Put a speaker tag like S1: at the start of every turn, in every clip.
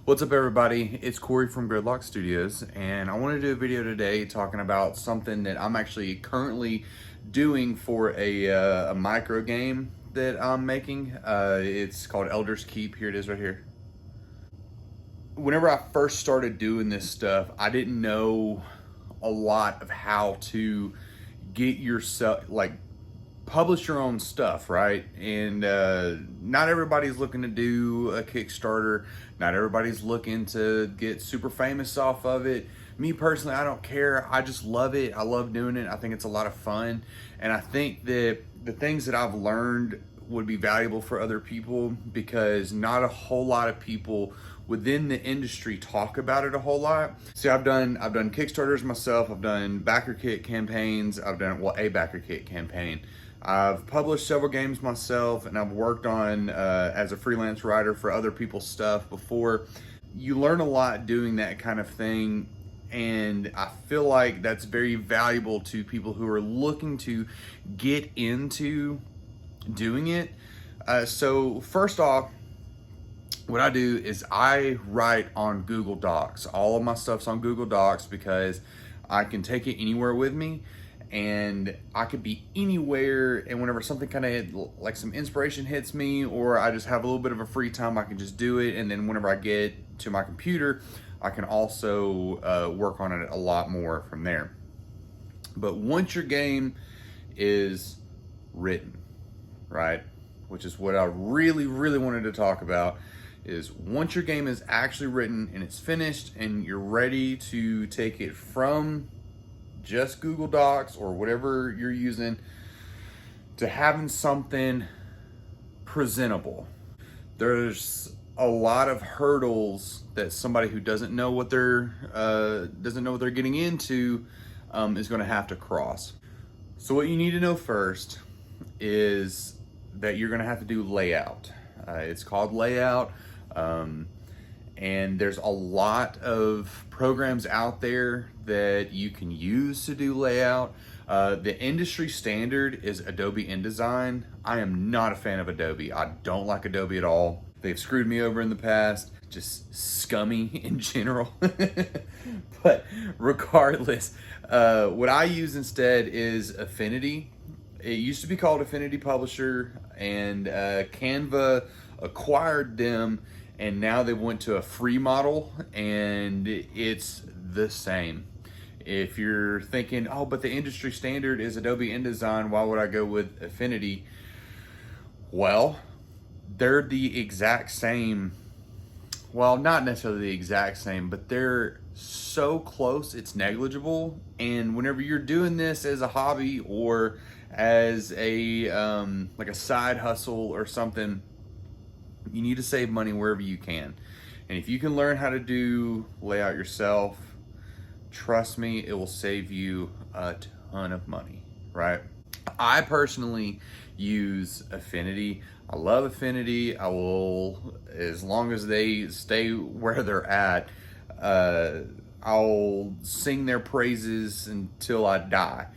S1: What's up, everybody? It's Corey from Gridlock Studios, and I want to do a video today talking about something that I'm actually currently doing for a micro game that I'm making. It's called Elder's Keep. Here it is right here. Whenever I first started doing this stuff, I didn't know a lot of how to get yourself, publish your own stuff, right? And not everybody's looking to do a Kickstarter. Not everybody's looking to get super famous off of it. Me personally, I don't care. I just love it. I love doing it. I think it's a lot of fun. And I think that the things that I've learned would be valuable for other people, because not a whole lot of people within the industry talk about it a whole lot. See, I've done Kickstarters myself. I've done backer kit campaigns. I've done a backer kit campaign. I've published several games myself, and I've worked on as a freelance writer for other people's stuff before. You learn a lot doing that kind of thing, and I feel like that's very valuable to people who are looking to get into doing it. So first off, what I do is I write on Google Docs. All of my stuff's on Google Docs because I can take it anywhere with me, and I could be anywhere, and whenever something kind of like some inspiration hits me, or I just have a little bit of a free time, I can just do it. And then whenever I get to my computer, I can also work on it a lot more from there. But once your game is written, right, which is what I really wanted to talk about, is once your game is actually written and it's finished and you're ready to take it from just Google Docs or whatever you're using to having something presentable, there's a lot of hurdles that somebody who doesn't know what they're getting into is going to have to cross. So what you need to know first is that you're going to have to do layout. It's called layout. And there's a lot of programs out there that you can use to do layout. The industry standard is Adobe InDesign. I am not a fan of Adobe. I don't like Adobe at all. They've screwed me over in the past, just scummy in general. But regardless, what I use instead is Affinity. It used to be called Affinity Publisher, and Canva acquired them, and now they went to a free model, and it's the same. If you're thinking, oh, but the industry standard is Adobe InDesign, why would I go with Affinity? Well, they're the exact same. Well, not necessarily the exact same, but they're so close, it's negligible. And whenever you're doing this as a hobby or as a like a side hustle or something, you need to save money wherever you can. And if you can learn how to do layout yourself, trust me, it will save you a ton of money, right? I personally use Affinity. I love Affinity. I will, as long as they stay where they're at, I'll sing their praises until I die.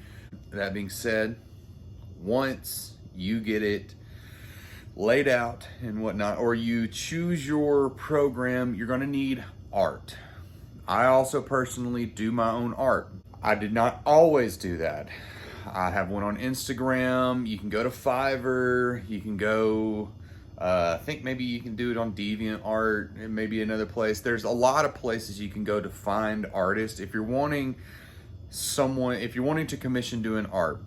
S1: That being said, once you get it laid out and whatnot, or you choose your program, you're going to need art. I also personally do my own art. I did not always do that. I have one on Instagram. You can go to Fiverr. You can go, I think maybe you can do it on DeviantArt, and maybe another place. There's a lot of places you can go to find artists if you're wanting to commission doing art.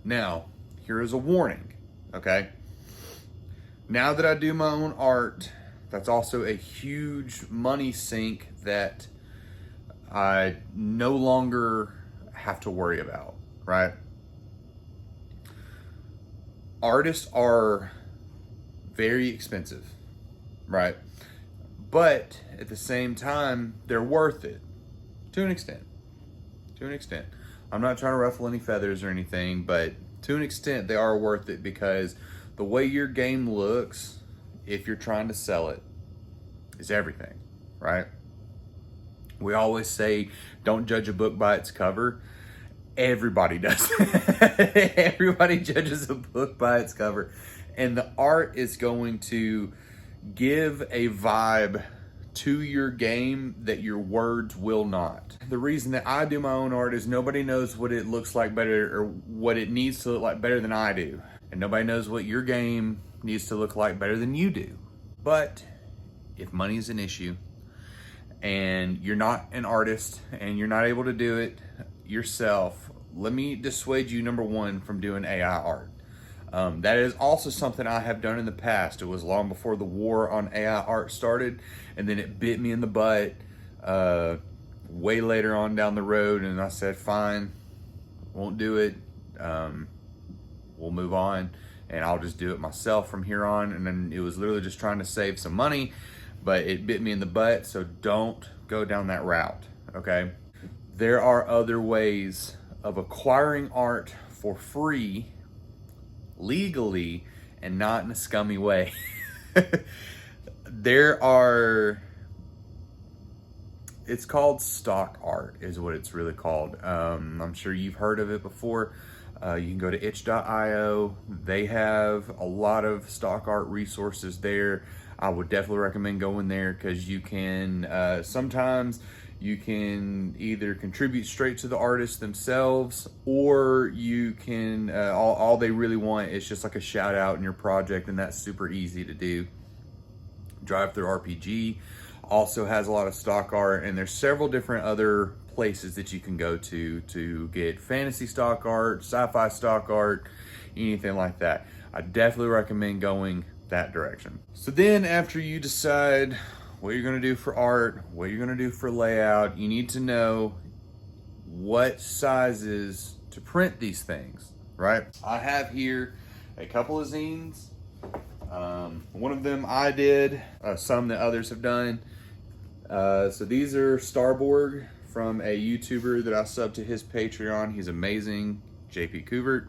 S1: Now, here is a warning. Okay. Now that I do my own art, that's also a huge money sink that I no longer have to worry about, right? Artists are very expensive, right? But at the same time, they're worth it to an extent. To an extent. I'm not trying to ruffle any feathers or anything, but to an extent, they are worth it, because the way your game looks, if you're trying to sell it, is everything, right? We always say, don't judge a book by its cover. Everybody does. Everybody judges a book by its cover. And the art is going to give a vibe to your game that your words will not. The reason that I do my own art is nobody knows what it looks like better or what it needs to look like better than I do. And nobody knows what your game needs to look like better than you do. But if money is an issue and you're not an artist and you're not able to do it yourself, let me dissuade you, number one, from doing AI art. That is also something I have done in the past. It was long before the war on AI art started, and then it bit me in the butt way later on down the road, and I said, fine, won't do it. We'll move on, and I'll just do it myself from here on. And then it was literally just trying to save some money, but it bit me in the butt, so don't go down that route, okay? There are other ways of acquiring art for free, legally, and not in a scummy way. It's called stock art is what it's really called. I'm sure you've heard of it before. You can go to itch.io. They have a lot of stock art resources there. I would definitely recommend going there because you can, sometimes you can either contribute straight to the artists themselves, or you can, all they really want is just like a shout out in your project, and that's super easy to do. Drive Through RPG also has a lot of stock art, and there's several different other places that you can go to get fantasy stock art, sci-fi stock art, anything like that. I definitely recommend going that direction. So then after you decide what you're going to do for art, what you're going to do for layout, you need to know what sizes to print these things, right? I have here a couple of zines. One of them I did, some that others have done. So these are Starborg from a YouTuber that I subbed to his Patreon. He's amazing, JP Kubert.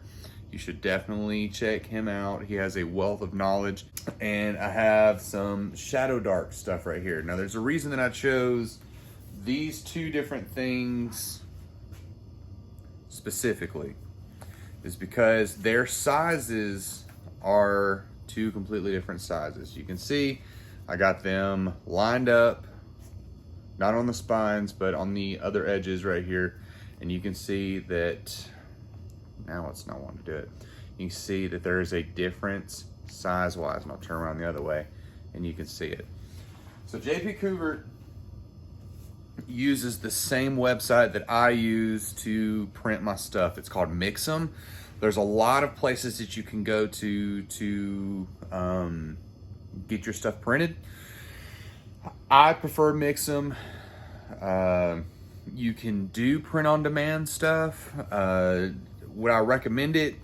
S1: You should definitely check him out. He has a wealth of knowledge. And I have some Shadow Dark stuff right here. Now there's a reason that I chose these two different things specifically. Is because their sizes are two completely different sizes. You can see I got them lined up, not on the spines, but on the other edges right here. And you can see that, now it's not wanting to do it. You can see that there is a difference size-wise, and I'll turn around the other way, and you can see it. So JP Kubert uses the same website that I use to print my stuff. It's called Mix'em. There's a lot of places that you can go to get your stuff printed. I prefer Mix'em. You can do print-on-demand stuff. Would I recommend it?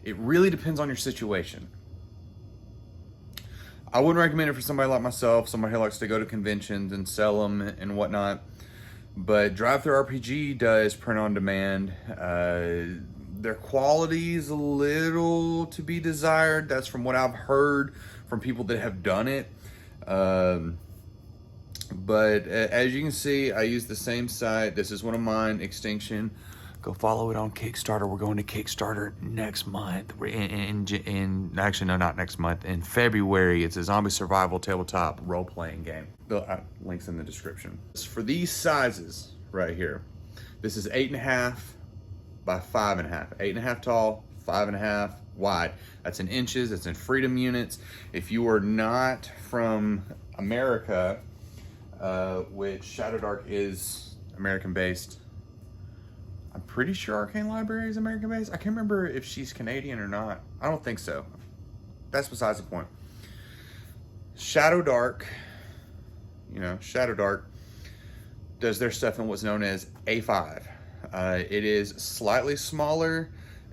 S1: It really depends on your situation. I wouldn't recommend it for somebody like myself, somebody who likes to go to conventions and sell them and whatnot. But Drive Through RPG does print-on-demand. Their quality is a little to be desired. That's from what I've heard from people that have done it. But as you can see, I use the same site. This is one of mine, Extinction. Go follow it on Kickstarter. We're going to Kickstarter next month. Actually, no, not next month. In February, it's a zombie survival tabletop role-playing game. The link's in the description. For these sizes right here, this is 8.5 by 5.5. 8.5 tall, 5.5 wide. That's in inches. That's in freedom units. If you are not from America, which Shadow Dark is American-based. I'm pretty sure Arcane Library is American-based. I can't remember if she's Canadian or not. I don't think so. That's besides the point. Shadow Dark, Shadow Dark does their stuff in what's known as A5. It is slightly smaller,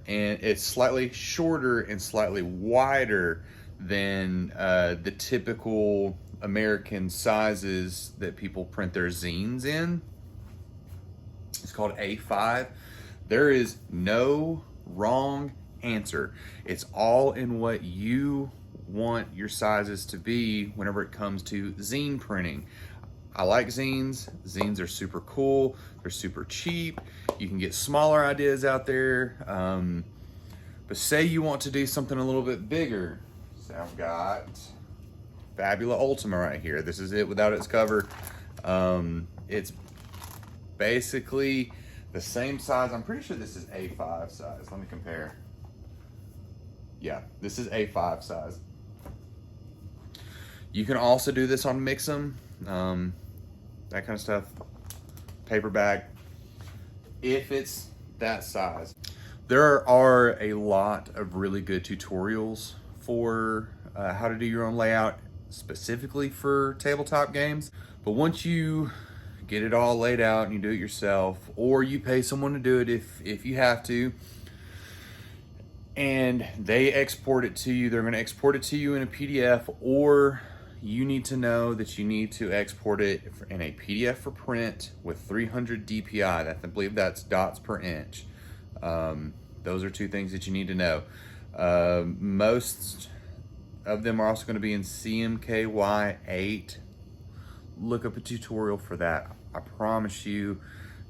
S1: and it's slightly shorter and slightly wider than the typical American sizes that people print their zines in. It's called A5. There is no wrong answer. It's all in what you want your sizes to be whenever it comes to zine printing. I like zines. Zines are super cool. They're super cheap. You can get smaller ideas out there. But say you want to do something a little bit bigger. So I've got Fabula Ultima right here. This is it without its cover. It's basically the same size. I'm pretty sure this is A5 size. Let me compare. Yeah, this is A5 size. You can also do this on Mix'em, that kind of stuff. Paperback, if it's that size. There are a lot of really good tutorials for how to do your own layout, specifically for tabletop games. But once you get it all laid out and you do it yourself, or you pay someone to do it if you have to, and they export it to you, they're going to export it to you in a PDF, or you need to know that you need to export it in a PDF for print with 300 DPI. I believe that's dots per inch. Those are two things that you need to know. Most of them are also going to be in CMKY8. Look up a tutorial for that. I promise you,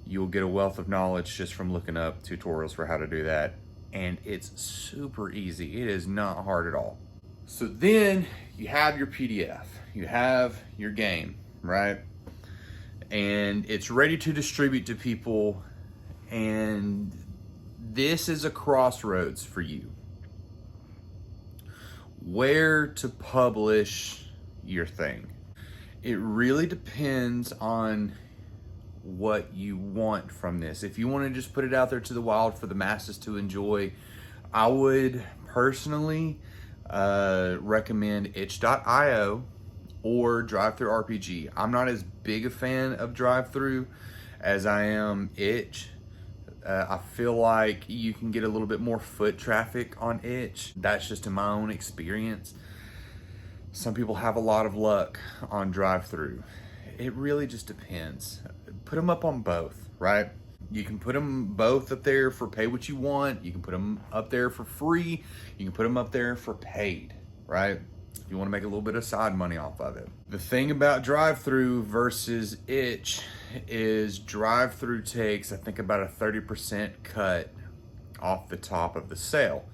S1: you'll get a wealth of knowledge just from looking up tutorials for how to do that. And it's super easy. It is not hard at all. So then you have your PDF, you have your game, right? And it's ready to distribute to people. And this is a crossroads for you. Where to publish your thing. It really depends on what you want from this. If you want to just put it out there to the wild for the masses to enjoy, I would personally recommend itch.io or DriveThruRPG. I'm not as big a fan of DriveThru as I am itch. I feel like you can get a little bit more foot traffic on itch. That's just in my own experience. Some people have a lot of luck on DriveThru. It really just depends. Put them up on both, right? You can put them both up there for pay what you want. You can put them up there for free. You can put them up there for paid, right? If you want to make a little bit of side money off of it. The thing about DriveThru versus itch is DriveThru takes, I think, about a 30% cut off the top of the sale.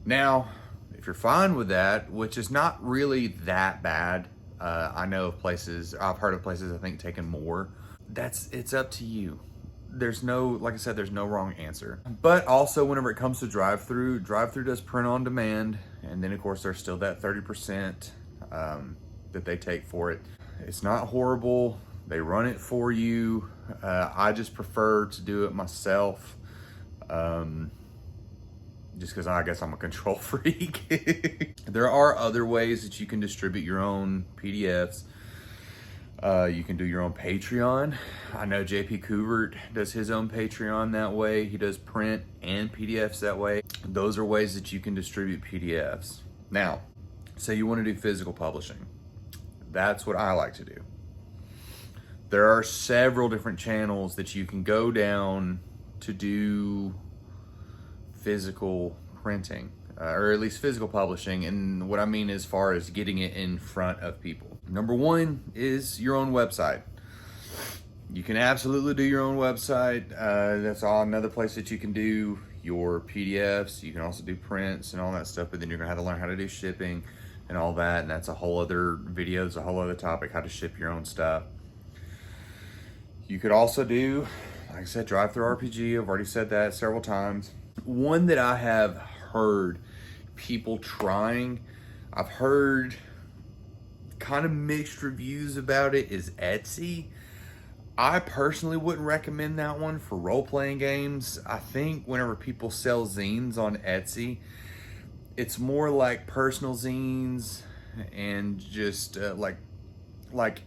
S1: Now, if you're fine with that, which is not really that bad, I know of places, I've heard of places I think taking more. It's up to you. There's no, like I said, there's no wrong answer. But also whenever it comes to DriveThru does print on demand. And then of course there's still that 30% that they take for it. It's not horrible. They run it for you. I just prefer to do it myself. Just because I guess I'm a control freak. There are other ways that you can distribute your own PDFs. You can do your own Patreon. I know JP Kubert does his own Patreon that way. He does print and PDFs that way. Those are ways that you can distribute PDFs. Now, say you want to do physical publishing. That's what I like to do. There are several different channels that you can go down to do physical printing, or at least physical publishing. And what I mean as far as getting it in front of people. Number one is your own website. You can absolutely do your own website. That's all another place that you can do your PDFs. You can also do prints and all that stuff, but then you're gonna have to learn how to do shipping and all that. And that's a whole other video. It's a whole other topic, how to ship your own stuff. You could also do, like I said, DriveThruRPG. I've already said that several times. One that I have heard people trying, I've heard kind of mixed reviews about it, is Etsy. I personally wouldn't recommend that one for role-playing games. I think whenever people sell zines on Etsy, it's more like personal zines and just like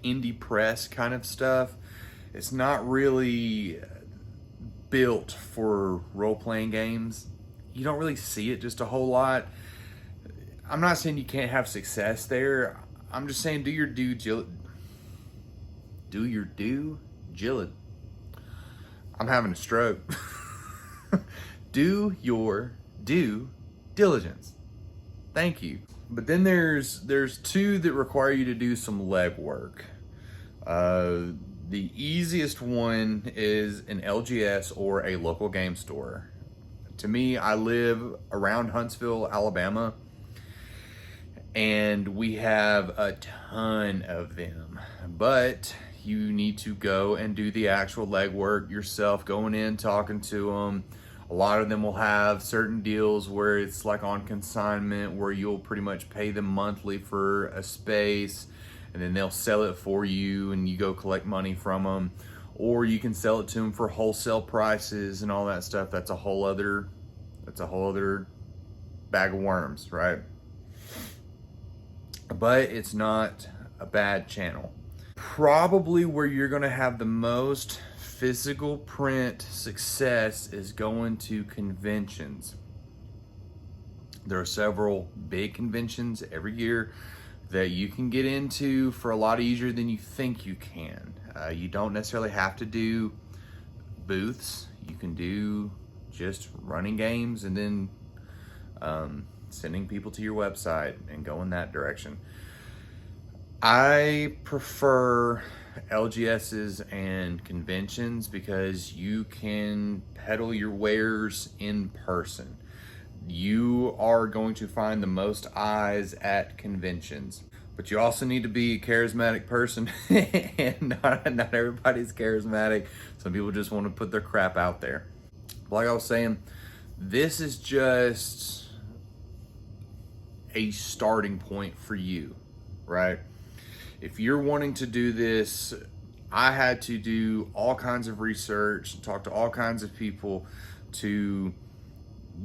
S1: indie press kind of stuff. It's not really built for role-playing games. You don't really see it just a whole lot. I'm not saying you can't have success there. I'm just saying do your due diligence. I'm having a stroke. Do your due diligence. Thank you. But then there's two that require you to do some legwork. The easiest one is an LGS or a local game store. To me, I live around Huntsville, Alabama, and we have a ton of them, but you need to go and do the actual legwork yourself, going in, talking to them. A lot of them will have certain deals where it's like on consignment, where you'll pretty much pay them monthly for a space, and then they'll sell it for you and you go collect money from them. Or you can sell it to them for wholesale prices and all that stuff. That's a whole other bag of worms, right? But it's not a bad channel. Probably where you're gonna have the most physical print success is going to conventions. There are several big conventions every year that you can get into for a lot easier than you think you can. You don't necessarily have to do booths. You can do just running games and then sending people to your website and go in that direction. I prefer LGSs and conventions because you can peddle your wares in person. You are going to find the most eyes at conventions, but you also need to be a charismatic person and not everybody's charismatic. Some people just want to put their crap out there. Like I was saying, this is just a starting point for you, right? If you're wanting to do this, I had to do all kinds of research, talk to all kinds of people to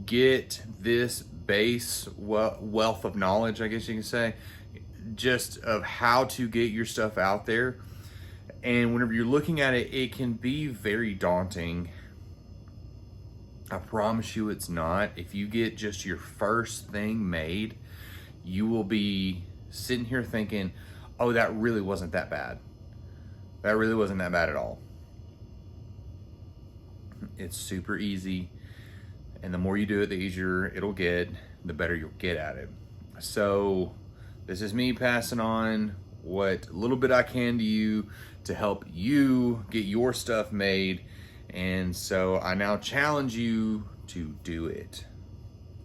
S1: get this base wealth of knowledge, I guess you can say, just of how to get your stuff out there. And whenever you're looking at it, it can be very daunting. I promise you it's not. If you get just your first thing made, you will be sitting here thinking, oh, that really wasn't that bad. That really wasn't that bad at all. It's super easy. And the more you do it, the easier it'll get, the better you'll get at it. So this is me passing on what little bit I can to you to help you get your stuff made. And so I now challenge you to do it.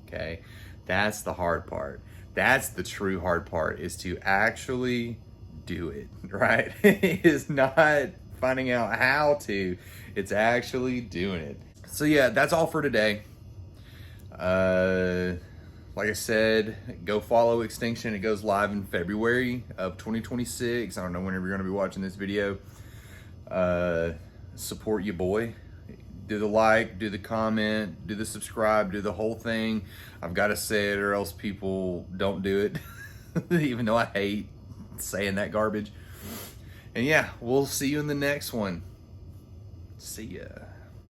S1: Okay? That's the hard part. That's the true hard part, is to actually do it, right? It's not finding out how to, it's actually doing it. So yeah, that's all for today. Like I said, go follow Extinction. It goes live in February of 2026. I don't know whenever you're gonna be watching this video. Support your boy. Do the like, do the comment, do the subscribe, do the whole thing. I've got to say it or else people don't do it, even though I hate saying that garbage. And yeah, we'll see you in the next one. See ya.